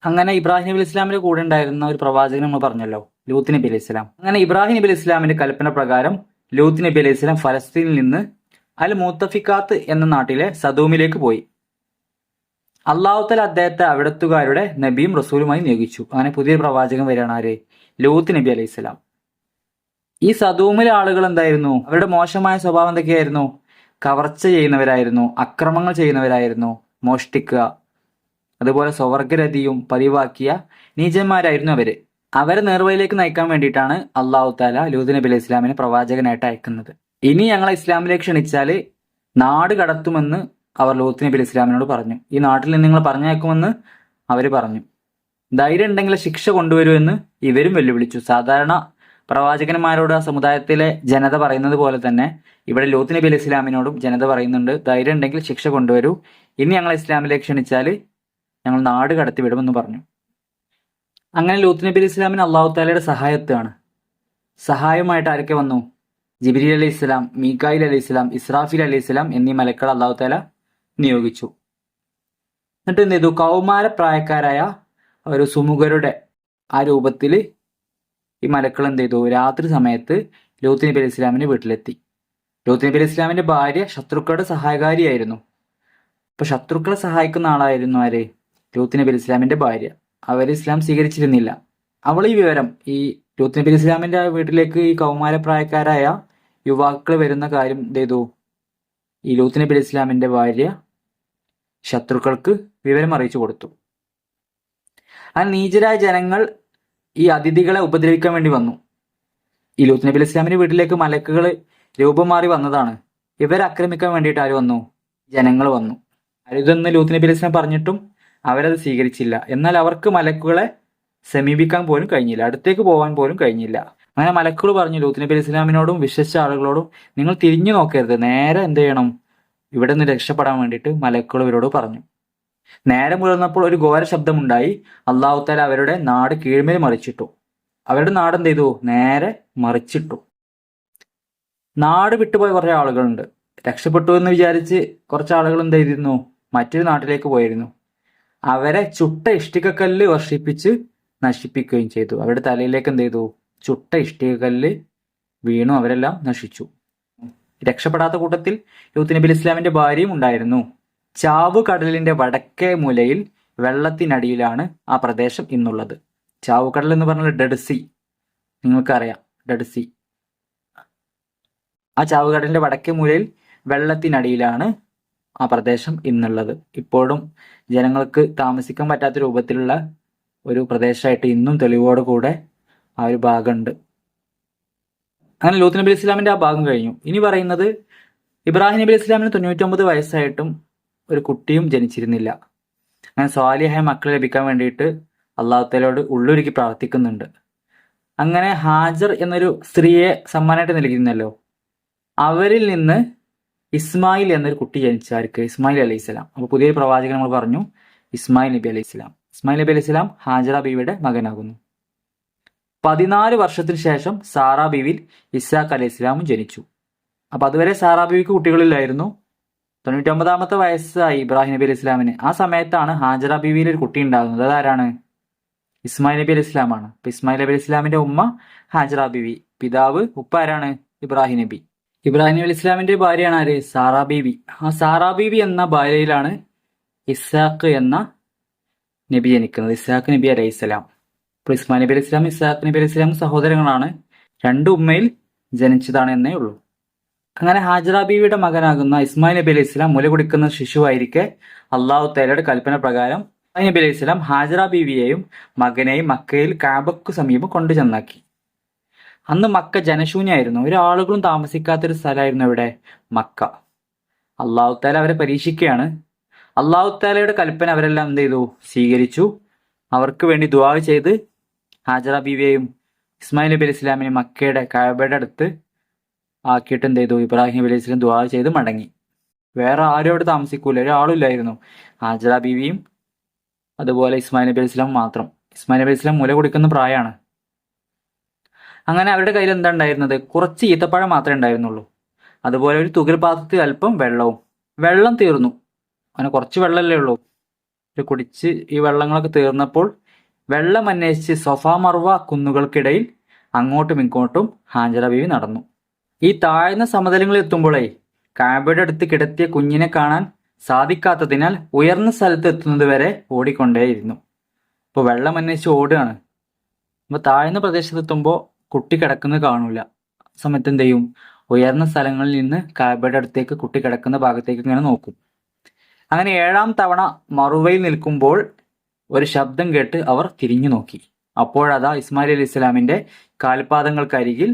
അങ്ങനെ ഇബ്രാഹിം നബി ഇസ്ലാമിന്റെ കൂടെ ഉണ്ടായിരുന്ന ഒരു പ്രവാചകൻ നമ്മൾ പറഞ്ഞല്ലോ, ലൂത്ത് നബി അലൈഹി ഇസ്ലാം. അങ്ങനെ ഇബ്രാഹിം നബി ഇസ്ലാമിന്റെ കൽപ്പന പ്രകാരം ലൂത്ത് നബി അലൈഹി ഇസ്ലാം ഫലസ്തീനിൽ നിന്ന് അൽ മുത്തഫിക്കാത്ത് എന്ന നാട്ടിലെ സദൂമിലേക്ക് പോയി. അള്ളാഹുത്തല അദ്ദേഹത്തെ അവിടത്തുകാരുടെ നബിയും റസൂലുമായി നിയോഗിച്ചു. അങ്ങനെ പുതിയൊരു പ്രവാചകൻ വരികയാണ്. ആര്? ലൂത്ത് നബി അലൈഹി ഇസ്ലാം. ഈ സദൂമിലെ ആളുകൾ എന്തായിരുന്നു? അവരുടെ മോശമായ സ്വഭാവം എന്തൊക്കെയായിരുന്നു? കവർച്ച ചെയ്യുന്നവരായിരുന്നു, അക്രമങ്ങൾ ചെയ്യുന്നവരായിരുന്നു, മോഷ്ടിക്കുക, അതുപോലെ സ്വവർഗരതിയും പതിവാക്കിയ നീചന്മാരായിരുന്നു അവര്. അവരെ നേർവഴിയിലേക്ക് നയിക്കാൻ വേണ്ടിയിട്ടാണ് അള്ളാഹു താല ലൂത്ത് നബി അലൈഹി ഇസ്ലാമിനെ പ്രവാചകനായിട്ട് അയക്കുന്നത്. ഇനി ഞങ്ങളെ ഇസ്ലാമിലേക്ക് ക്ഷണിച്ചാല് നാട് കടത്തുമെന്ന് അവർ ലൂത്ത് നബി അലൈഹി ഇസ്ലാമിനോട് പറഞ്ഞു. ഈ നാട്ടിൽ നിന്ന് നിങ്ങൾ പറഞ്ഞയക്കുമെന്ന് അവർ പറഞ്ഞു. ധൈര്യം ഉണ്ടെങ്കിൽ ശിക്ഷ കൊണ്ടുവരുമെന്ന് ഇവരും വെല്ലുവിളിച്ചു. സാധാരണ പ്രവാചകന്മാരോട് ആ സമുദായത്തിലെ ജനത പറയുന്നത് പോലെ തന്നെ ഇവിടെ ലൂത്ത് നബി അലൈഹി ഇസ്ലാമിനോടും ജനത പറയുന്നുണ്ട്, ധൈര്യം ഉണ്ടെങ്കിൽ ശിക്ഷ കൊണ്ടുവരൂ, ഇനി ഞങ്ങളെ ഇസ്ലാമിലേക്ക് ക്ഷണിച്ചാൽ ഞങ്ങൾ നാട് കടത്തി വിടുമെന്ന് പറഞ്ഞു. അങ്ങനെ ലൂത്ത് നബി അലൈഹി ഇസ്ലാമിന് അള്ളാഹു താലയുടെ സഹായത്താണ്. സഹായമായിട്ട് ആരൊക്കെ വന്നു? ജിബ്രീൽ അലൈഹി ഇസ്ലാം, മീകായിൽ അലൈഹി ഇസ്ലാം, ഇസ്രാഫീൽ അലൈഹി ഇസ്ലാം എന്നീ മലക്കൾ അള്ളാഹു താല നിയോഗിച്ചു. എന്നിട്ട് എന്ത് ചെയ്തു? കൗമാര പ്രായക്കാരായ ഒരു സുമുഖരുടെ ആ രൂപത്തിൽ ഈ മലക്കൾ എന്ത് ചെയ്തു? രാത്രി സമയത്ത് ലൂത്ത് നബി അലൈഹി ഇസ്ലാമിന്റെ വീട്ടിലെത്തി. ലൂത്ത് നബി അലൈഹി ഇസ്ലാമിന്റെ ഭാര്യ ശത്രുക്കളുടെ സഹായകാരിയായിരുന്നു. അപ്പൊ ശത്രുക്കളെ സഹായിക്കുന്ന ആളായിരുന്നു ആര്? ലൂത്ത് നബി അലൈഹി ഇസ്ലാമിന്റെ ഭാര്യ. അവർ ഇസ്ലാം സ്വീകരിച്ചിരുന്നില്ല. അവൾ ഈ വിവരം, ഈ ലൂത്ത് നബി അലൈഹി ഇസ്ലാമിന്റെ വീട്ടിലേക്ക് ഈ കൗമാരപ്രായക്കാരായ യുവാക്കൾ വരുന്ന കാര്യം എന്ത് ചെയ്തു? ഈ ലൂത്ത് നബി അലൈഹി ഇസ്ലാമിന്റെ ഭാര്യ ശത്രുക്കൾക്ക് വിവരം അറിയിച്ചു കൊടുത്തു. ആ നീചരായ ജനങ്ങൾ ഈ അതിഥികളെ ഉപദ്രവിക്കാൻ വേണ്ടി വന്നു. ഈ ലൂത്ത് നബി അലൈഹി ഇസ്ലാമിന്റെ വീട്ടിലേക്ക് മലക്കുകൾ രൂപം മാറി വന്നതാണ്. ഇവരെ ആക്രമിക്കാൻ വേണ്ടിയിട്ട് ആര് വന്നു? ജനങ്ങൾ വന്നു. അരുതെന്ന് ലൂത്ത് നബി അലൈഹി ഇസ്ലാം പറഞ്ഞിട്ടും അവരത് സ്വീകരിച്ചില്ല. എന്നാൽ അവർക്ക് മലക്കുകളെ സമീപിക്കാൻ പോലും കഴിഞ്ഞില്ല, അടുത്തേക്ക് പോകാൻ പോലും കഴിഞ്ഞില്ല. അങ്ങനെ മലക്കുകൾ പറഞ്ഞു ലൂത്ത് നബി അലൈഹി ഇസ്ലാമിനോടും വിശ്വസിച്ച ആളുകളോടും, നിങ്ങൾ തിരിഞ്ഞു നോക്കരുത്, നേരെ എന്ത് ചെയ്യണം? ഇവിടെ നിന്ന് രക്ഷപ്പെടാൻ വേണ്ടിയിട്ട് മലക്കുകൾ ഇവരോട് പറഞ്ഞു. നേരെ മുതിർന്നപ്പോൾ ഒരു ഘോര ശബ്ദമുണ്ടായി. അള്ളാഹു താല അവരുടെ നാട് കീഴ്മേൽ മറിച്ചിട്ടു. അവരുടെ നാട് എന്ത് ചെയ്തു? നേരെ മറിച്ചിട്ടു. നാട് വിട്ടുപോയ കുറേ ആളുകളുണ്ട്. രക്ഷപ്പെട്ടു എന്ന് വിചാരിച്ച് കുറച്ച് ആളുകൾ എന്ത് ചെയ്തിരുന്നു? മറ്റൊരു നാട്ടിലേക്ക് പോയിരുന്നു. അവരെ ചുട്ട ഇഷ്ടികക്കല്ല് വർഷിപ്പിച്ച് നശിപ്പിക്കുകയും ചെയ്തു. അവരുടെ തലയിലേക്ക് എന്ത് ചെയ്തു? ചുട്ട ഇഷ്ടികക്കല്ല് വീണു. അവരെല്ലാം നശിച്ചു. രക്ഷപ്പെടാത്ത കൂട്ടത്തിൽ ലൂത്ത് നബി ഇസ്ലാമിന്റെ ഭാര്യയും ഉണ്ടായിരുന്നു. ചാവു കടലിന്റെ വടക്കേ മൂലയിൽ വെള്ളത്തിനടിയിലാണ് ആ പ്രദേശം ഇന്നുള്ളത്. ചാവുകടൽ എന്ന് പറഞ്ഞാൽ ഡെഡ് സീ, നിങ്ങൾക്കറിയാം ഡെഡ് സീ. ആ ചാവുകടലിന്റെ വടക്കേ മൂലയിൽ വെള്ളത്തിനടിയിലാണ് ആ പ്രദേശം ഇന്നുള്ളത്. ഇപ്പോഴും ജനങ്ങൾക്ക് താമസിക്കാൻ പറ്റാത്ത രൂപത്തിലുള്ള ഒരു പ്രദേശമായിട്ട് ഇന്നും തെളിവോട് കൂടെ ആ ഒരു ഭാഗമുണ്ട്. അങ്ങനെ ലൂത്ത് നബി ഇസ്ലാമിന്റെ ആ ഭാഗം കഴിഞ്ഞു. ഇനി പറയുന്നത് ഇബ്രാഹിം നബി ഇസ്ലാമിന് 99 വയസ്സായിട്ടും ഒരു കുട്ടിയും ജനിച്ചിരുന്നില്ല. അങ്ങനെ സ്വാലിഹായ മക്കളെ ലഭിക്കാൻ വേണ്ടിയിട്ട് അള്ളാഹു തആലയോട് ഉള്ളുരുക്കി പ്രാർത്ഥിക്കുന്നുണ്ട്. അങ്ങനെ ഹാജർ എന്നൊരു സ്ത്രീയെ സമ്മാനമായിട്ട് നൽകിയിരുന്നല്ലോ, അവരിൽ നിന്ന് ഇസ്മായിൽ എന്നൊരു കുട്ടി ജനിച്ചാർക്ക്? ഇസ്മായിൽ അലൈഹി സ്വലാം. അപ്പോൾ പുതിയൊരു പ്രവാചകൻ നമ്മൾ പറഞ്ഞു, ഇസ്മായിൽ നബി അലൈഹി സ്വലാം. ഇസ്മായിൽ നബി അലൈഹി സ്വലാം ഹാജറ ബീവിയുടെ മകനാകുന്നു. 14 വർഷത്തിന് ശേഷം സാറാ ബീവിൽ ഇസ്ഹാഖ് അലൈഹി സ്വലാമും ജനിച്ചു. അപ്പൊ അതുവരെ സാറാ ബീവിക്ക് കുട്ടികളില്ലായിരുന്നു. 99 വയസ്സായി ഇബ്രാഹിം നബി അലൈഹി ഇസ്ലാമിന്. ആ സമയത്താണ് ഹാജറ ബീവിയിൽ ഒരു കുട്ടി ഉണ്ടാകുന്നത്. അതാരാണ്? ഇസ്മായിൽ നബി അലൈഹി ഇസ്ലാമാണ്. അപ്പൊ ഇസ്മായിൽ നബി അലൈഹി ഇസ്ലാമിന്റെ ഉമ്മ ഹാജറ ബീവി, പിതാവ് ഉപ്പ ആരാണ്? ഇബ്രാഹിം നബി. ഇബ്രാഹിം നബി ഇസ്ലാമിന്റെ ഭാര്യയാണ് ആര്? സാറാ ബീവി. ആ സാറാ ബീവി എന്ന ഭാര്യയിലാണ് ഇസ്ഹാഖ് എന്ന നബി ജനിക്കുന്നത്, ഇസ്ഹാഖ് നബി അലൈഹി സ്വലാം. അപ്പോൾ ഇസ്മായിൽ നബി അലൈഹി സ്വലാം ഇസ്ഹാഖ് നബി അലൈഹി സ്വലാം സഹോദരങ്ങളാണ്. 2 ഉമ്മയിൽ ജനിച്ചതാണ് എന്നേ ഉള്ളൂ. അങ്ങനെ ഹാജറ ബീവിയുടെ മകനാകുന്ന ഇസ്മായിൽ നബി അലൈഹി സ്വലാം മുല കുടിക്കുന്ന ശിശുവായിരിക്കെ അള്ളാഹു തആലയുടെ കൽപ്പന പ്രകാരം ഇസ്മായിൽ നബി അലൈഹി സ്വലാം ഹാജറ ബീവിയെയും മകനെയും മക്കയിൽ കാബയ്ക്കു സമീപം കൊണ്ടുചെന്നാക്കി. അന്ന് മക്ക ജനശൂന്യായിരുന്നു. ഒരാളുകളും താമസിക്കാത്തൊരു സ്ഥലമായിരുന്നു ഇവിടെ മക്ക. അള്ളാഹു തആല അവരെ പരീക്ഷിക്കുകയാണ്. അള്ളാഹു തആലയുടെ കൽപ്പന അവരെല്ലാം എന്ത് ചെയ്തു? സ്വീകരിച്ചു. അവർക്ക് വേണ്ടി ദുആ ചെയ്ത് ഹാജറ ബീവിയെയും ഇസ്മായിൽ നബി അലൈഹി സ്വലാമിനെയും മക്കയുടെ കഅബയുടെ അടുത്ത് ആക്കിയിട്ട് എന്ത് ചെയ്തു? ഇബ്രാഹിം നബി അലൈഹി സ്വലാം ദുആ ചെയ്ത് മടങ്ങി. വേറെ ആരും അവിടെ താമസിക്കൂല, ഒരാളും ഇല്ലായിരുന്നു. ഹാജറ ബീവിയും അതുപോലെ ഇസ്മായിൽ നബി അലൈഹി സ്വലാം മാത്രം. ഇസ്മായിൽ നബി അലൈഹി സ്വലാം മുല കുടിക്കുന്ന പ്രായമാണ്. അങ്ങനെ അവരുടെ കയ്യിൽ എന്താ ഉണ്ടായിരുന്നത്? കുറച്ച് ഈത്തപ്പഴം മാത്രമേ ഉണ്ടായിരുന്നുള്ളൂ. അതുപോലെ ഒരു തുകൽ പാത്രത്തിൽ അല്പം വെള്ളവും. വെള്ളം തീർന്നു. അങ്ങനെ കുറച്ച് വെള്ളമല്ലേ ഉള്ളൂ. കുടിച്ച് ഈ വെള്ളങ്ങളൊക്കെ തീർന്നപ്പോൾ വെള്ളം അന്വേഷിച്ച് സൊഫ മർവ കുന്നുകൾക്കിടയിൽ അങ്ങോട്ടും ഇങ്ങോട്ടും ഹാജറ ബീവി നടന്നു. ഈ താഴ്ന്ന സമതലങ്ങളിൽ എത്തുമ്പോഴേ കാബയുടെ അടുത്ത് കിടത്തിയ കുഞ്ഞിനെ കാണാൻ സാധിക്കാത്തതിനാൽ ഉയർന്ന സ്ഥലത്ത് എത്തുന്നത് വരെ ഓടിക്കൊണ്ടേയിരുന്നു. ഇപ്പോൾ വെള്ളം അന്വേഷിച്ച് ഓടുകയാണ്. അപ്പോൾ താഴ്ന്ന പ്രദേശത്തെത്തുമ്പോൾ കുട്ടി കിടക്കുന്നത് കാണൂല. സമയത്ത് എന്ത് ചെയ്യും? ഉയർന്ന സ്ഥലങ്ങളിൽ നിന്ന് കാബയുടെ അടുത്തേക്ക് കുട്ടി കിടക്കുന്ന ഭാഗത്തേക്ക് ഇങ്ങനെ നോക്കും. അങ്ങനെ 7ാം തവണ മറുവയിൽ നിൽക്കുമ്പോൾ ഒരു ശബ്ദം കേട്ട് അവർ തിരിഞ്ഞു നോക്കി. അപ്പോഴതാ ഇസ്മായിൽ അലി ഇസ്ലാമിന്റെ കാൽപാദങ്ങൾക്കരികിൽ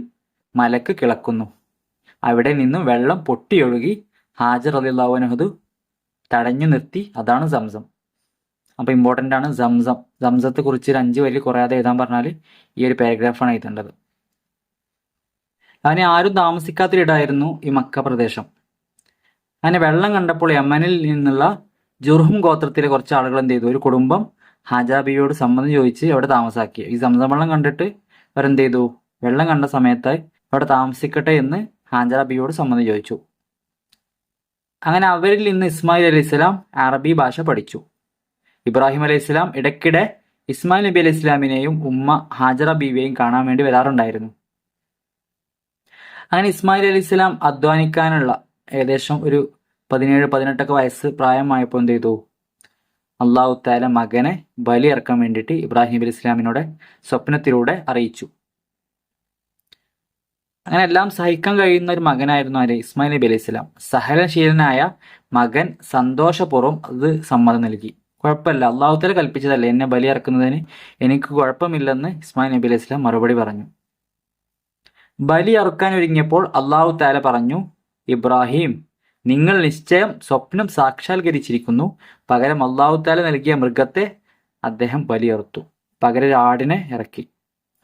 മലക്ക് കിളക്കുന്നു. അവിടെ നിന്നും വെള്ളം പൊട്ടിയൊഴുകി ഹാജർ റളിയല്ലാഹു അൻഹു തടഞ്ഞു നിർത്തി. അതാണ് സംസം. അപ്പോൾ ഇമ്പോർട്ടൻ്റ് ആണ് സംസം. സംസത്തെ കുറിച്ച് ഒരു 5 വരി കുറയാതെ എഴുതാൻ പറഞ്ഞാൽ ഈ ഒരു പാരഗ്രാഫാണ് എഴുതേണ്ടത്. അങ്ങനെ ആരും താമസിക്കാത്തൊരിടായിരുന്നു ഈ മക്ക പ്രദേശം. അങ്ങനെ വെള്ളം കണ്ടപ്പോൾ യമനിൽ നിന്നുള്ള ജുർഹും ഗോത്രത്തിലെ കുറച്ച് ആളുകൾ എന്ത് ചെയ്തു? ഒരു കുടുംബം ഹാജറ ബീവിയോട് സമ്മതം ചോദിച്ച് അവിടെ താമസാക്കി. ഈ സംസം വെള്ളം കണ്ടിട്ട് അവരെന്ത് ചെയ്തു? വെള്ളം കണ്ട സമയത്ത് അവിടെ താമസിക്കട്ടെ എന്ന് ഹാജറ ബീവിയോട് സമ്മതം ചോദിച്ചു. അങ്ങനെ അവരിൽ നിന്ന് ഇസ്മായിൽ അലൈഹി ഇസ്ലാം അറബി ഭാഷ പഠിച്ചു. ഇബ്രാഹിം അലൈഹി ഇസ്ലാം ഇടയ്ക്കിടെ ഇസ്മായിൽ നബി അലൈഹി ഇസ്ലാമിനെയും ഉമ്മ ഹാജറ ബീവിയെയും കാണാൻ വേണ്ടി വരാറുണ്ടായിരുന്നു. അങ്ങനെ ഇസ്മായിൽ അലൈഹി ഇസ്ലാം അധ്വാനിക്കാനുള്ള ഏകദേശം ഒരു 17-18 വയസ്സ് പ്രായമായപ്പോൾ എന്ത് ചെയ്തു? അള്ളാഹു തആല മകനെ ബലിയിറക്കാൻ വേണ്ടിയിട്ട് ഇബ്രാഹിം നബി അലൈഹി ഇസ്ലാമിനോട് സ്വപ്നത്തിലൂടെ അറിയിച്ചു. അങ്ങനെ എല്ലാം സഹിക്കാൻ കഴിയുന്ന ഒരു മകനായിരുന്നു ആര്? ഇസ്മായിൽ നബി അലൈഹി ഇസ്ലാം. സഹനശീലനായ മകൻ സന്തോഷപൂർവ്വം അത് സമ്മതം നൽകി. കുഴപ്പമില്ല, അള്ളാഹു തആല കൽപ്പിച്ചതല്ലേ, എന്നെ ബലിയിറക്കുന്നതിന് എനിക്ക് കുഴപ്പമില്ലെന്ന് ഇസ്മായിൽ നബി അലൈഹി ഇസ്ലാം മറുപടി പറഞ്ഞു. ബലി അറുക്കാൻ ഒരുങ്ങിയപ്പോൾ അള്ളാഹു തആല പറഞ്ഞു, ഇബ്രാഹിം, നിങ്ങൾ നിശ്ചയം സ്വപ്നം സാക്ഷാത്കരിച്ചിരിക്കുന്നു. പകരം അള്ളാഹു തആല നൽകിയ മൃഗത്തെ അദ്ദേഹം ബലിയറുത്തു. പകരം ഒരു ആടിനെ ഇറക്കി.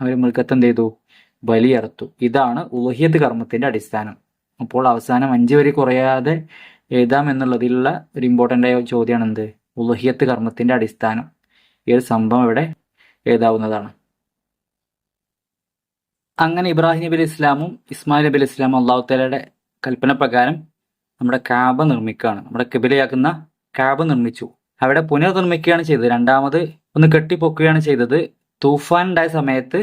അവർ മൃഗത്തെ എന്ത് ചെയ്തു? ബലിയറുത്തു. ഇതാണ് ഉളുഹിയത്ത് കർമ്മത്തിന്റെ അടിസ്ഥാനം. അപ്പോൾ അവസാനം 5 വരി കുറയാതെ എഴുതാം എന്നുള്ളതിലുള്ള ഒരു ഇമ്പോർട്ടൻ്റ് ആയ ചോദ്യമാണ് എന്ത്? ഉളുഹിയത്ത് കർമ്മത്തിന്റെ അടിസ്ഥാനം. ഈ ഒരു സംഭവം ഇവിടെ എഴുതാവുന്നതാണ്. അങ്ങനെ ഇബ്രാഹിം നബി അലൈഹി ഇസ്ലാമും ഇസ്മായിൽ നബി അലൈഹി ഇസ്ലാമും അള്ളാഹു തആലയുടെ കൽപ്പന പ്രകാരം നമ്മുടെ കാബ നിർമ്മിക്കുകയാണ്. നമ്മുടെ കിബിലയാക്കുന്ന കാബ നിർമ്മിച്ചു. അവിടെ പുനർനിർമ്മിക്കുകയാണ് ചെയ്തത്. രണ്ടാമത് ഒന്ന് കെട്ടിപ്പൊക്കുകയാണ് ചെയ്തത്. തൂഫാൻ ഉണ്ടായ സമയത്ത്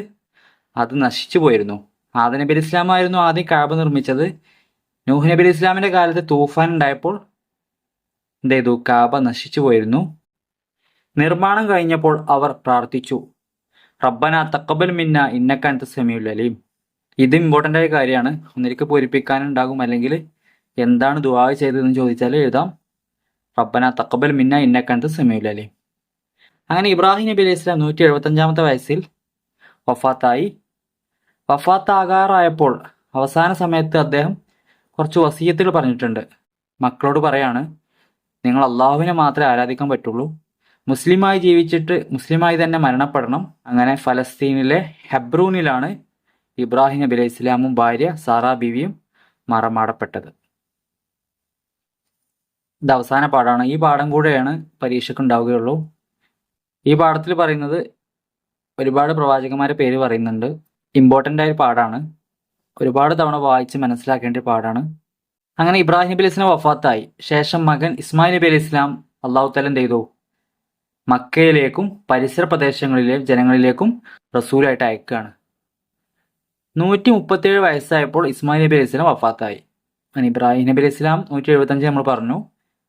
അത് നശിച്ചു പോയിരുന്നു. ആദം നബി അലൈഹി ഇസ്ലാം ആയിരുന്നു ആദ്യം കാബ നിർമ്മിച്ചത്. നൂഹ് നബി അലൈഹി ഇസ്ലാമിന്റെ കാലത്ത് തൂഫാൻ ഉണ്ടായപ്പോൾ എന്ത് ചെയ്തു? കാബ നശിച്ചു പോയിരുന്നു. നിർമ്മാണം കഴിഞ്ഞപ്പോൾ അവർ പ്രാർത്ഥിച്ചു, റബ്ബന തഖബ്ബൽ മിന്ന ഇന്നക അൻത സമീഉൽ അലീം. ഇത് ഇമ്പോർട്ടൻ്റ് ആയ കാര്യമാണ്. ഒന്നിരിക്കൽ പൂരിപ്പിക്കാനുണ്ടാകും. അല്ലെങ്കിൽ എന്താണ് ദുആ ചെയ്തതെന്ന് ചോദിച്ചാൽ എഴുതാം, റബ്ബന തഖബ്ബൽ മിന്ന ഇന്നക അൻത സമീഉൽ അലീം. അങ്ങനെ ഇബ്രാഹിം നബി അലൈഹി ഇസ്ലാം 175-ാമത്തെ വയസ്സിൽ വഫാത്തായി. വഫാത്താകാറായപ്പോൾ അവസാന സമയത്ത് അദ്ദേഹം കുറച്ച് വസിയത്തുകൾ പറഞ്ഞിട്ടുണ്ട്. മക്കളോട് പറയാണ്, നിങ്ങൾ അള്ളാഹുവിനെ മാത്രമേ ആരാധിക്കാൻ പറ്റുള്ളൂ, മുസ്ലിമായി ജീവിച്ചിട്ട് മുസ്ലിമായി തന്നെ മരണപ്പെടണം. അങ്ങനെ ഫലസ്തീനിലെ ഹെബ്രൂനിലാണ് ഇബ്രാഹിം നബി അലൈഹി ഇസ്ലാമും ഭാര്യ സാറാ ബീവിയും മറമാടപ്പെട്ടത്. ഇത് അവസാന പാഠമാണ്. ഈ പാഠം കൂടെയാണ് പരീക്ഷയ്ക്ക് ഉണ്ടാവുകയുള്ളൂ. ഈ പാഠത്തിൽ പറയുന്നത് ഒരുപാട് പ്രവാചകന്മാരെ പേര് പറയുന്നുണ്ട്. ഇമ്പോർട്ടൻ്റ് ആയ പാഠമാണ്. ഒരുപാട് തവണ വായിച്ച് മനസ്സിലാക്കേണ്ട പാഠമാണ്. അങ്ങനെ ഇബ്രാഹിം നബി അലൈഹി ഇസ്ലാം വഫാത്തായി. ശേഷം മകൻ ഇസ്മായിൽ നബി അലൈഹി ഇസ്ലാം അള്ളാഹു തആല എന്ത് ചെയ്തു? മക്കയിലേക്കും പരിസര പ്രദേശങ്ങളിലെ ജനങ്ങളിലേക്കും റസൂലായിട്ട് അയക്കുകയാണ്. 137 വയസ്സായപ്പോൾ ഇസ്മായിൽ നബി അലൈഹി ഇസ്ലാം വഫാത്തായി. അങ്ങനെ ഇബ്രാഹിം നബി അലൈഹി ഇസ്ലാം 175 നമ്മൾ പറഞ്ഞു.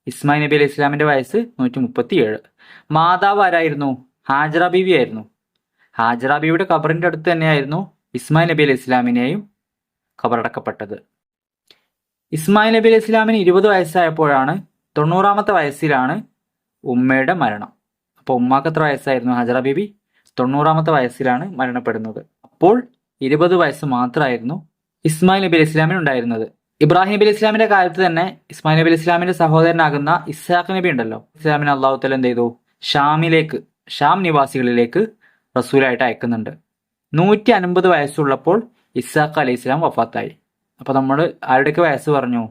ഇസ്മായിൽ നബി അലൈഹി ഇസ്ലാമിന്റെ വയസ്സ് 137. മാതാവ് ആരായിരുന്നു? ഹാജറ ബീവി ആയിരുന്നു. ഹാജറ ബീവിയുടെ ഖബറിന്റെ അടുത്ത് തന്നെയായിരുന്നു ഇസ്മായിൽ നബി അലൈഹി ഇസ്ലാമിനെയും ഖബറടക്കപ്പെട്ടത്. ഇസ്മായിൽ നബി അലൈഹി ഇസ്ലാമിന് 20 വയസ്സായപ്പോഴാണ്, 90-ാമത്തെ വയസ്സിലാണ് ഉമ്മയുടെ മരണം. അപ്പോൾ ഉമ്മാക്ക് എത്ര വയസ്സായിരുന്നു? ഹാജറ ബീബി 90-ാമത്തെ വയസ്സിലാണ് മരണപ്പെടുന്നത്. അപ്പോൾ 20 വയസ്സ് മാത്രമായിരുന്നു ഇസ്മായിൽ നബി അലൈഹി ഇസ്ലാമിന് ഉണ്ടായിരുന്നത്. ഇബ്രാഹിം നബി അലൈഹി ഇസ്ലാമിന്റെ കാലത്ത് തന്നെ ഇസ്മായിൽ നബി അലൈഹി ഇസ്ലാമിന്റെ സഹോദരനാകുന്ന ഇസ്ഹാഖ് നബി ഉണ്ടല്ലോ, ഇസ്ലാമിനെ അള്ളാഹു തആല എന്ത് ചെയ്തു? ഷാം നിവാസികളിലേക്ക് റസൂലായിട്ട് അയക്കുന്നുണ്ട്. 150 വയസ്സുള്ളപ്പോൾ ഇസ്ഹാഖ് അലൈഹി ഇസ്ലാം വഫാത്തായി. അപ്പൊ നമ്മൾ ആരുടെയൊക്കെ വയസ്സ് പറഞ്ഞു?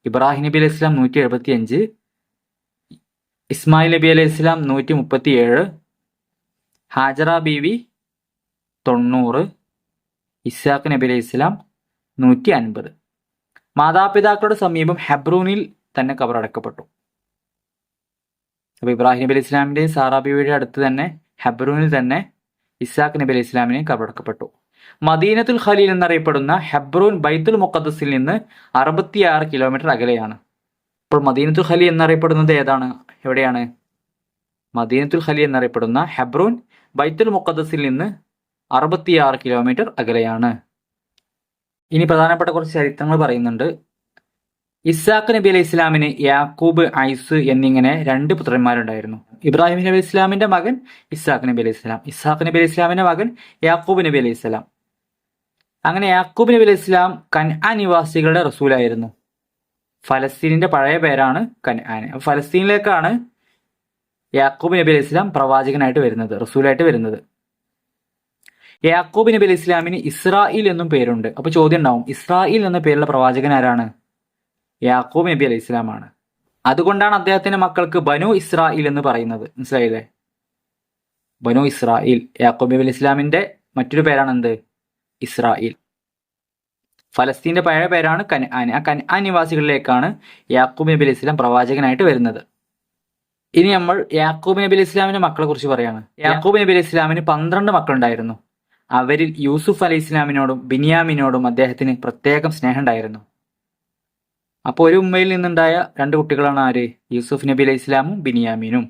ഇബ്രാഹിം നബി അലൈഹി ഇസ്ലാം 175, ഇസ്മായിൽ നബി അലൈഹി ഇസ്ലാം 137, ഹാജറ ബീവി 90, ഇസ്ഹാഖ് നബി അലൈഹി ഇസ്ലാം 150. മാതാപിതാക്കളുടെ സമീപം ഹെബ്രൂനിൽ തന്നെ ഖബറടക്കപ്പെട്ടു. അപ്പോൾ ഇബ്രാഹിം നബി അലൈഹി ഇസ്ലാമിൻ്റെയും സാറാ ബീവിയുടെ അടുത്ത് തന്നെ ഹെബ്രൂനിൽ തന്നെ ഇസ്ഹാഖ് നബി അലൈഹി ഇസ്ലാമിനെയും കബറടക്കപ്പെട്ടു. മദീനത്തുൽ ഖലീൽ എന്നറിയപ്പെടുന്ന ഹെബ്രൂൻ ബൈത്തുൽ മുഖദ്ദസിൽ നിന്ന് 66 കിലോമീറ്റർ അകലെയാണ്. അപ്പോൾ മദീനത്തുൽ ഖലീൽ എന്നറിയപ്പെടുന്നത് ഏതാണ്, എവിടെയാണ്? മദീനത്തുൽ ഖലീൽ എന്നറിയപ്പെടുന്ന ഹെബ്രൂൻ ബൈത്തുൽ മുഖദ്ദസിൽ നിന്ന് 66 കിലോമീറ്റർ അകലെയാണ്. ഇനി പ്രധാനപ്പെട്ട കുറച്ച് ചരിത്രങ്ങൾ പറയുന്നുണ്ട്. ഇസ്ഹാഖ് നബി അലൈഹി ഇസ്ലാമിന് യാക്കൂബ്, ഐസ് എന്നിങ്ങനെ 2 പുത്രന്മാരുണ്ടായിരുന്നു. ഇബ്രാഹിം നബി അലൈഹി ഇസ്ലാമിന്റെ മകൻ ഇസ്ഹാഖ് നബി അലൈഹി ഇസ്ലാം, ഇസ്ഹാഖ് നബി അലൈഹി ഇസ്ലാമിന്റെ മകൻ യാക്കൂബ് നബി അലൈഹി ഇസ്ലാം. അങ്ങനെ യാക്കൂബ് നബി അലൈഹി ഇസ്ലാം കൻആൻ നിവാസികളുടെ റസൂലായിരുന്നു. ഫലസ്തീനിന്റെ പഴയ പേരാണ് കൻആൻ. ഫലസ്തീനിലേക്കാണ് യാക്കൂബ് നബി അലൈഹി ഇസ്ലാം പ്രവാചകനായിട്ട് വരുന്നത്, റസൂലായിട്ട് വരുന്നത്. യാക്കൂബ് നബി അലൈഹി ഇസ്ലാമിന് ഇസ്രായേൽ എന്നും പേരുണ്ട്. അപ്പൊ ചോദ്യം ഉണ്ടാവും, ഇസ്രായേൽ എന്ന പേരുള്ള പ്രവാചകൻ ആരാണ്? യാക്കൂബ് നബി അലൈഹി ഇസ്ലാമാണ്. അതുകൊണ്ടാണ് അദ്ദേഹത്തിന്റെ മക്കൾക്ക് ബനു ഇസ്രായേൽ എന്ന് പറയുന്നത്. മനസ്സിലായില്ലേ? ബനു ഇസ്രായേൽ. യാക്കൂബ് നബി അലൈഹി ഇസ്ലാമിന്റെ മറ്റൊരു പേരാണ് എന്ത്? ഇസ്രായേൽ. ഫലസ്തീന്റെ പഴയ പേരാണ് കൻആൻ. ആ കൻആൻ നിവാസികളിലേക്കാണ് യാക്കൂബ് നബി അലൈഹി ഇസ്ലാം പ്രവാചകനായിട്ട് വരുന്നത്. ഇനി നമ്മൾ യാക്കൂബ് നബി അലൈഹി ഇസ്ലാമിന്റെ മക്കളെ കുറിച്ച് പറയാണ്. യാക്കൂബ് നബി അലൈഹി ഇസ്ലാമിന് 12 മക്കളുണ്ടായിരുന്നു. അവരിൽ യൂസുഫ് അലൈഹി ഇസ്ലാമിനോടും ബിനിയാമിനോടും അദ്ദേഹത്തിന് പ്രത്യേകം സ്നേഹം ഉണ്ടായിരുന്നു. അപ്പോൾ ഒരു ഉമ്മയിൽ നിന്നുണ്ടായ 2 കുട്ടികളാണ് ആര്? യൂസുഫ് നബി അലൈഹി ഇസ്ലാമും ബിനിയാമിനും.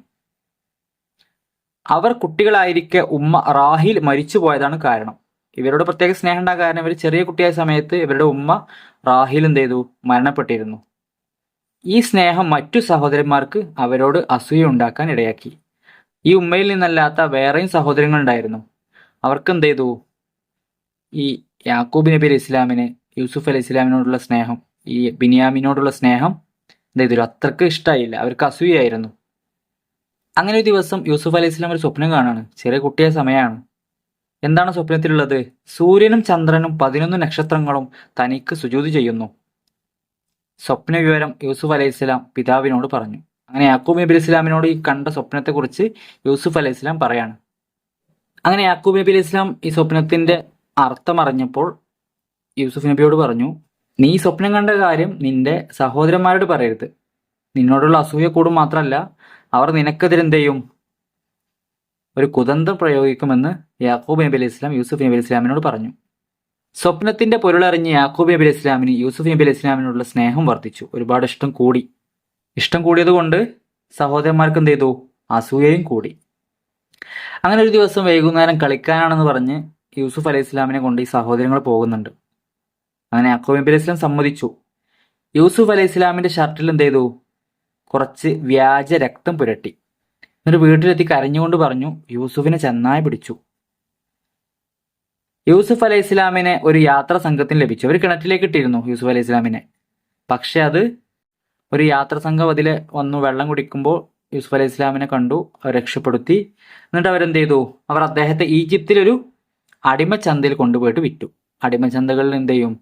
അവർ കുട്ടികളായിരിക്കെ ഉമ്മ റാഹിൽ മരിച്ചു പോയതാണ് കാരണം. ഇവരോട് പ്രത്യേക സ്നേഹം ഉണ്ടാകാൻ കാരണം ഇവർ ചെറിയ കുട്ടിയായ സമയത്ത് ഇവരുടെ ഉമ്മ റാഹിൽ എന്ത് ചെയ്തു? മരണപ്പെട്ടിരുന്നു. ഈ സ്നേഹം മറ്റു സഹോദരന്മാർക്ക് അവരോട് അസൂയ ഉണ്ടാക്കാൻ ഇടയാക്കി. ഈ ഉമ്മയിൽ നിന്നല്ലാത്ത വേറെയും സഹോദരങ്ങൾ ഉണ്ടായിരുന്നു. അവർക്ക് എന്ത് ചെയ്തു? ഈ യാക്കൂബ് നബി അലൈഹി ഇസ്ലാമിന് യൂസുഫ് അലൈഹി ഇസ്ലാമിനോടുള്ള സ്നേഹം, ഈ ബിനിയാമിനോടുള്ള സ്നേഹം എന്ത് ചെയ്തു? അത്രക്ക് ഇഷ്ടമായില്ല, അവർക്ക് അസൂയായിരുന്നു. അങ്ങനെ ഒരു ദിവസം യൂസുഫ് അലൈഹി ഇസ്ലാം ഒരു സ്വപ്നം കാണാണ്. ചെറിയ കുട്ടിയായ സമയമാണ്. എന്താണ് സ്വപ്നത്തിലുള്ളത്? സൂര്യനും ചന്ദ്രനും 11 നക്ഷത്രങ്ങളും തനിക്ക് സുജൂദ് ചെയ്യുന്നു. സ്വപ്ന വിവരം യൂസുഫ് അലൈഹി ഇസ്ലാം പിതാവിനോട് പറഞ്ഞു. അങ്ങനെ യാക്കൂബ് നബി അലൈഹി ഇസ്ലാമിനോട് ഈ കണ്ട സ്വപ്നത്തെക്കുറിച്ച് യൂസുഫ് അലൈഹി ഇസ്ലാം പറയാണ്. അങ്ങനെ യാക്കൂബ് നബി അലൈഹി ഇസ്ലാം ഈ സ്വപ്നത്തിന്റെ അർത്ഥം അറിഞ്ഞപ്പോൾ യൂസുഫ് നബിയോട് പറഞ്ഞു, നീ സ്വപ്നം കണ്ട കാര്യം നിന്റെ സഹോദരന്മാരോട് പറയരുത്. നിന്നോടുള്ള അസൂയ കൂടും മാത്രമല്ല, അവർ നിനക്കെതിരെന്ത് ചെയ്യും? ഒരു കുതന്ത്രം പ്രയോഗിക്കുമെന്ന് യാക്കൂബ് നബി അലൈഹി ഇസ്ലാം യൂസുഫ് നബി അലൈഹി ഇസ്ലാമിനോട് പറഞ്ഞു. സ്വപ്നത്തിന്റെ പൊരുളറിഞ്ഞ് യാക്കൂബ് നബി അലൈഹി ഇസ്ലാമിന് യൂസുഫ് നബി അലൈഹി ഇസ്ലാമിനോടുള്ള സ്നേഹം വർദ്ധിച്ചു. ഒരുപാട് ഇഷ്ടം കൂടി. ഇഷ്ടം കൂടിയത് കൊണ്ട് സഹോദരന്മാർക്ക് എന്ത് ചെയ്തു? അസൂയയും കൂടി. അങ്ങനെ ഒരു ദിവസം വൈകുന്നേരം കളിക്കാനാണെന്ന് പറഞ്ഞ് യൂസുഫ് അലൈഹി ഇസ്ലാമിനെ കൊണ്ട് ഈ സഹോദരങ്ങൾ പോകുന്നുണ്ട്. അങ്ങനെ യാക്കൂബ് നബി അലൈഹി ഇസ്ലാം സമ്മതിച്ചു. യൂസുഫ് അലൈഹി ഇസ്ലാമിന്റെ ഷർട്ടിൽ എന്ത് ചെയ്തു? കുറച്ച് വ്യാജ രക്തം പുരട്ടി. എന്നിട്ട് വീട്ടിലെത്തി കരഞ്ഞുകൊണ്ട് പറഞ്ഞു, യൂസുഫിനെ ചെന്നായി പിടിച്ചു. യൂസുഫ് അലൈഹി ഇസ്ലാമിനെ ഒരു യാത്രാ സംഘത്തിന് ലഭിച്ചു. അവർ കിണറ്റിലേക്ക് ഇട്ടിരുന്നു യൂസുഫ് അലൈഹി ഇസ്ലാമിനെ. പക്ഷെ അത് ഒരു യാത്രാ സംഘം അതിൽ വന്നു വെള്ളം കുടിക്കുമ്പോൾ യൂസുഫ് അലൈഹി ഇസ്ലാമിനെ കണ്ടു, അവർ രക്ഷപ്പെടുത്തി. എന്നിട്ട് അവരെന്ത് ചെയ്തു? അവർ അദ്ദേഹത്തെ ഈജിപ്തിലൊരു അടിമച്ചന്തയിൽ കൊണ്ടുപോയിട്ട് വിറ്റു. അടിമച്ചന്തകളിൽ എന്ത് ചെയ്യും?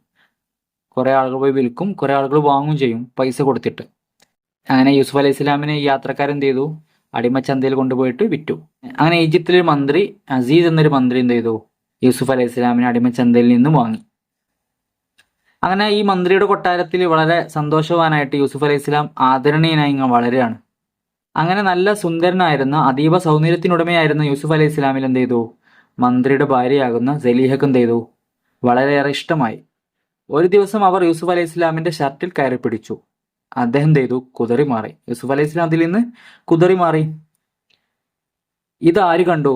കുറെ ആളുകൾ പോയി വിൽക്കും, കുറെ ആളുകൾ വാങ്ങും ചെയ്യും പൈസ കൊടുത്തിട്ട്. അങ്ങനെ യൂസുഫ് അലൈഹി ഇസ്ലാമിനെ ഈ യാത്രക്കാരെന്ത് ചെയ്തു? അടിമച്ചന്തയിൽ കൊണ്ടുപോയിട്ട് വിറ്റു. അങ്ങനെ ഈജിപ്തിലൊരു മന്ത്രി, അസീസ് എന്നൊരു മന്ത്രി എന്ത് ചെയ്തു? യൂസുഫ് അലൈഹി ഇസ്ലാമിനെ അടിമച്ചന്തയിൽ നിന്നും വാങ്ങി. അങ്ങനെ ഈ മന്ത്രിയുടെ കൊട്ടാരത്തിൽ വളരെ സന്തോഷവാനായിട്ട് യൂസുഫ് അലൈഹി ഇസ്ലാം ആദരണീയനായി ഇങ്ങനെ വളരുകയാണ്. അങ്ങനെ നല്ല സുന്ദരനായിരുന്ന, അതീവ സൗന്ദര്യത്തിനുടമയായിരുന്ന യൂസുഫ് അലൈഹി ഇസ്ലാമിൽ എന്ത് ചെയ്തു? മന്ത്രിയുടെ ഭാര്യയാകുന്ന സലീഹക്ക് എന്ത് ചെയ്തു? വളരെയേറെ ഇഷ്ടമായി. ഒരു ദിവസം അവർ യൂസുഫ് അലൈഹി ഇസ്ലാമിന്റെ ഷർട്ടിൽ കയറി പിടിച്ചു. അദ്ദേഹം എന്ത് ചെയ്തു? കുതറി മാറി. യൂസുഫ് അലൈഹി ഇസ്ലാം അതിൽ നിന്ന് കുതറി മാറി. ഇത് ആര് കണ്ടു?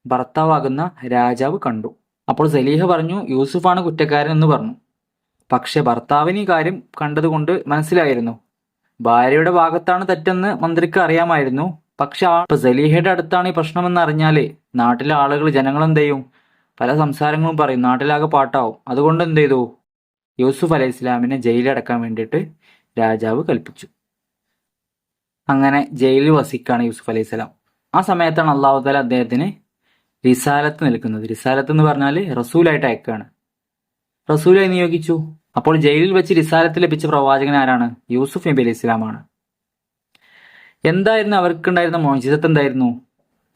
ഭർത്താവാകുന്ന രാജാവ് കണ്ടു. അപ്പോൾ സലീഹ പറഞ്ഞു, യൂസുഫാണ് കുറ്റക്കാരൻ എന്ന് പറഞ്ഞു. പക്ഷെ ഭർത്താവിന് ഈ കാര്യം കണ്ടതുകൊണ്ട് മനസ്സിലായിരുന്നു, ഭാര്യയുടെ ഭാഗത്താണ് തെറ്റെന്ന് മന്ത്രിക്ക് അറിയാമായിരുന്നു. പക്ഷെ സലീഹയുടെ അടുത്താണ് ഈ പ്രശ്നമെന്ന് അറിഞ്ഞാല് നാട്ടിലെ ആളുകൾ, ജനങ്ങൾ എന്ത് ചെയ്യും? പല സംസാരങ്ങളും പറയും, നാട്ടിലാകെ പാട്ടാവും. അതുകൊണ്ട് എന്ത് ചെയ്തു? യൂസുഫ് അലൈഹി ഇസ്ലാമിനെ ജയിലടക്കാൻ വേണ്ടിയിട്ട് രാജാവ് കൽപ്പിച്ചു. അങ്ങനെ ജയിലിൽ വസിക്കാണ് യൂസുഫ് അലൈഹി സ്വലാം. ആ സമയത്താണ് അള്ളാഹു തആല അദ്ദേഹത്തിന് റിസാലത്ത് നൽകുന്നത്. റിസാലത്ത് എന്ന് പറഞ്ഞാൽ റസൂലായിട്ട് അയക്കുകയാണ്. റസൂലായി നിയോഗിച്ചു. അപ്പോൾ ജയിലിൽ വെച്ച് റിസാലത്ത് ലഭിച്ച പ്രവാചകൻ ആരാണ്? യൂസുഫ് നബി അലൈഹി ഇസ്ലാമാണ്. എന്തായിരുന്നു അവർക്കുണ്ടായിരുന്ന മോചിതത്ത്? എന്തായിരുന്നു?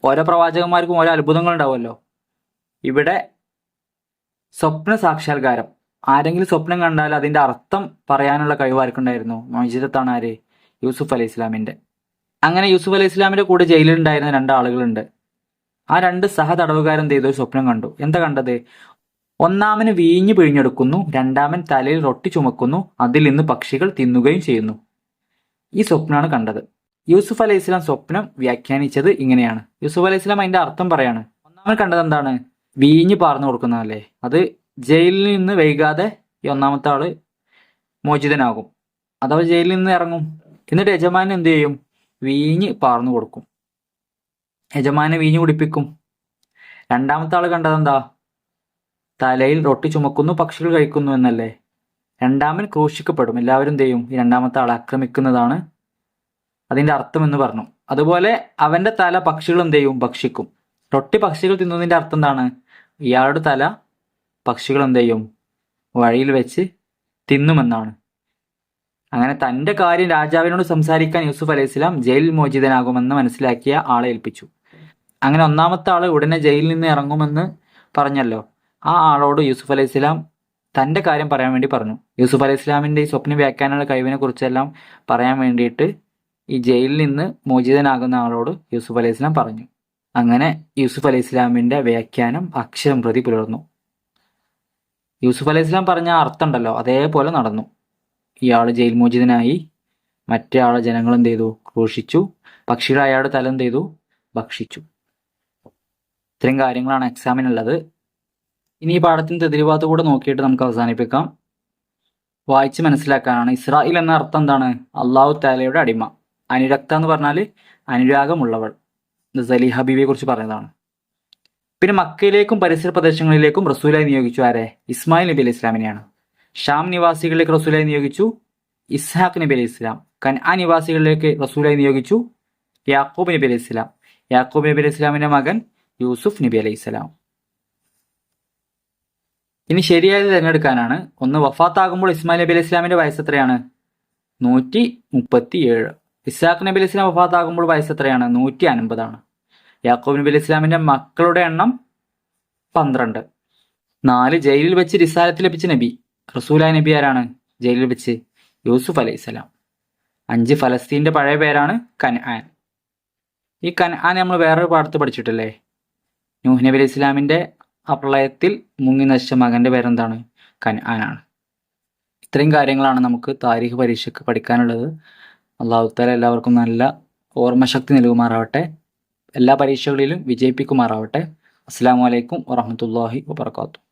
ഓരോ പ്രവാചകന്മാർക്കും ഓരോ അത്ഭുതങ്ങൾ ഉണ്ടാവുമല്ലോ. ഇവിടെ സ്വപ്ന സാക്ഷാത്കാരം. ആരെങ്കിലും സ്വപ്നം കണ്ടാൽ അതിന്റെ അർത്ഥം പറയാനുള്ള കഴിവ് ആർക്കുണ്ടായിരുന്നു? മോചിതത്താണ് ആര്? യൂസുഫ് അലൈഹി ഇസ്ലാമിന്റെ. അങ്ങനെ യൂസുഫ് അലൈഹി ഇസ്ലാമിന്റെ കൂടെ ജയിലിലുണ്ടായിരുന്ന 2 ആളുകളുണ്ട്. ആ 2 സഹ തടവുകാരെന്ത് ചെയ്തു? ഒരു സ്വപ്നം കണ്ടു. എന്താ കണ്ടത്? ഒന്നാമന് വീഞ്ഞ് പിഴിഞ്ഞെടുക്കുന്നു, രണ്ടാമൻ തലയിൽ റൊട്ടി ചുമക്കുന്നു, അതിൽ നിന്ന് പക്ഷികൾ തിന്നുകയും ചെയ്യുന്നു. ഈ സ്വപ്നമാണ് കണ്ടത്. യൂസുഫ് അലൈഹി ഇസ്ലാം സ്വപ്നം വ്യാഖ്യാനിച്ചത് ഇങ്ങനെയാണ്. യൂസുഫ് അലൈഹി ഇസ്ലാം അതിന്റെ അർത്ഥം പറയാണ്. ഒന്നാമൻ കണ്ടത് എന്താണ്? വീഞ്ഞ് പാർന്നു കൊടുക്കുന്നതല്ലേ. അത് ജയിലിൽ നിന്ന് വൈകാതെ ഈ ഒന്നാമത്തെ ആള് മോചിതനാകും, അഥവാ ജയിലിൽ നിന്ന് ഇറങ്ങും. എന്നിട്ട് യജമാനൻ എന്ത് ചെയ്യും? വീഞ്ഞ് പാർന്നു കൊടുക്കും, യജമാനെ വീഞ്ഞ് കുടിപ്പിക്കും. രണ്ടാമത്തെ ആള് കണ്ടതെന്താ? തലയിൽ റൊട്ടി ചുമക്കുന്നു, പക്ഷികൾ കഴിക്കുന്നു എന്നല്ലേ. രണ്ടാമൻ ക്രൂശിക്കപ്പെടും. എല്ലാവരും എന്ത് ചെയ്യും? ഈ രണ്ടാമത്തെ ആളെ ആക്രമിക്കുന്നതാണ് അതിന്റെ അർത്ഥം എന്ന് പറഞ്ഞു. അതുപോലെ അവന്റെ തല പക്ഷികൾ എന്ത് ചെയ്യും? ഭക്ഷിക്കും. റൊട്ടി പക്ഷികൾ തിന്നുന്നതിന്റെ അർത്ഥം എന്താണ്? ഇയാളുടെ തല പക്ഷികൾ എന്ത് ചെയ്യും? വഴിയിൽ വെച്ച് തിന്നുമെന്നാണ്. അങ്ങനെ തന്റെ കാര്യം രാജാവിനോട് സംസാരിക്കാൻ യൂസുഫ് അലൈഹി സ്വലാം ജയിൽ മോചിതനാകുമെന്ന് മനസ്സിലാക്കിയ ആളെ ഏൽപ്പിച്ചു. അങ്ങനെ ഒന്നാമത്തെ ആള് ഉടനെ ജയിലിൽ നിന്ന് ഇറങ്ങുമെന്ന് പറഞ്ഞല്ലോ. ആ ആളോട് യൂസുഫ് അലൈഹി സ്വലാം തന്റെ കാര്യം പറയാൻ വേണ്ടി പറഞ്ഞു. യൂസുഫ് അലൈഹി സ്വലാമിന്റെ ഈ സ്വപ്ന വ്യാഖ്യാനമുള്ള കഴിവിനെ കുറിച്ചെല്ലാം പറയാൻ വേണ്ടിയിട്ട് ഈ ജയിലിൽ നിന്ന് മോചിതനാകുന്ന ആളോട് യൂസുഫ് അലൈഹി സ്വലാം പറഞ്ഞു. അങ്ങനെ യൂസുഫ് അലൈഹി സ്വലാമിന്റെ വ്യാഖ്യാനം അക്ഷരം പ്രതി പുലർന്നു. യൂസുഫ് അലൈഹി സ്വലാം പറഞ്ഞ അർത്ഥം ഉണ്ടല്ലോ, അതേപോലെ നടന്നു. ഇയാൾ ജയിൽ മോചിതനായി. മറ്റേ ആളെ ജനങ്ങൾ എന്ത് ചെയ്തു? ക്രൂശിച്ചു. പക്ഷികൾ അയാളുടെ തല എന്ത് ചെയ്തു? ഭക്ഷിച്ചു. ഇത്രയും കാര്യങ്ങളാണ് എക്സാമിനുള്ളത്. ഇനി ഈ പാഠത്തിന് തെതിരിഭാഗത്ത് കൂടെ നോക്കിയിട്ട് നമുക്ക് അവസാനിപ്പിക്കാം. വായിച്ച് മനസ്സിലാക്കാനാണ്. ഇസ്രായേൽ എന്ന അർത്ഥം എന്താണ്? അള്ളാഹു താലയുടെ അടിമ. അനുരക്ത എന്ന് പറഞ്ഞാൽ അനുരാഗമുള്ളവൾ. സലീഹ ബീവിയെ കുറിച്ച് പറഞ്ഞതാണ്. പിന്നെ മക്കയിലേക്കും പരിസര പ്രദേശങ്ങളിലേക്കും റസൂലായി നിയോഗിച്ചു ആരെ? ഇസ്മായിൽ നബി അലൈഹി ഇസ്ലാമിനെയാണ്. ഷാം നിവാസികളിലേക്ക് റസൂലായി നിയോഗിച്ചു ഇസ്ഹാഖ് നബി അലൈഹി ഇസ്ലാം. കൻആൻ നിവാസികളിലേക്ക് റസൂലായി നിയോഗിച്ചു യാക്കൂബ് നബി അലൈഹി ഇസ്ലാം. യാക്കൂബ് നബി അലൈഹി ഇസ്ലാമിന്റെ മകൻ യൂസുഫ് നബി അലൈഹി ഇസ്ലാം. ഇനി ശരിയായത് തിരഞ്ഞെടുക്കാനാണ്. ഒന്ന്, വഫാത്താകുമ്പോൾ ഇസ്മായിൽ നബി അലൈഹി ഇസ്ലാമിന്റെ വയസ്സ് എത്രയാണ്? 137. ഇസ്ഹാഖ് നബി അലൈഹി ഇസ്ലാം വഫാത്താകുമ്പോൾ വയസ്സ് എത്രയാണ്? 150 ആണ്. യാക്കൂബ് നബി അലൈഹി ഇസ്ലാമിന്റെ മക്കളുടെ എണ്ണം 12. 4, ജയിലിൽ വെച്ച് റിസാലത്ത് ലഭിച്ച നബി റസൂലായ നബി ആരാണ്? ജയിലിൽ വെച്ച് യൂസുഫ് അലൈഹി സ്വലാം. 5, ഫലസ്തീന്റെ പഴയ പേരാണ് കൻആൻ. ഈ കൻആൻ നമ്മൾ വേറൊരു പാഠത്ത് പഠിച്ചിട്ടില്ലേ? നൂഹ് നബി അലൈഹി ഇസ്ലാമിന്റെ ആ പ്രളയത്തിൽ മുങ്ങി നശിച്ച മകന്റെ പേരെന്താണ്? കൻആനാണ്. ഇത്രയും കാര്യങ്ങളാണ് നമുക്ക് താരീഖ് പരീക്ഷയ്ക്ക് പഠിക്കാനുള്ളത്. അല്ലാഹു തആല എല്ലാവർക്കും നല്ല ഓർമ്മശക്തി നൽകുമാറാവട്ടെ. എല്ലാ പരീക്ഷകളിലും വിജയിപ്പിക്കുമാറാവട്ടെ. അസ്സലാമു അലൈക്കും വറഹ്മത്തുള്ളാഹി വബറകാതുഹു.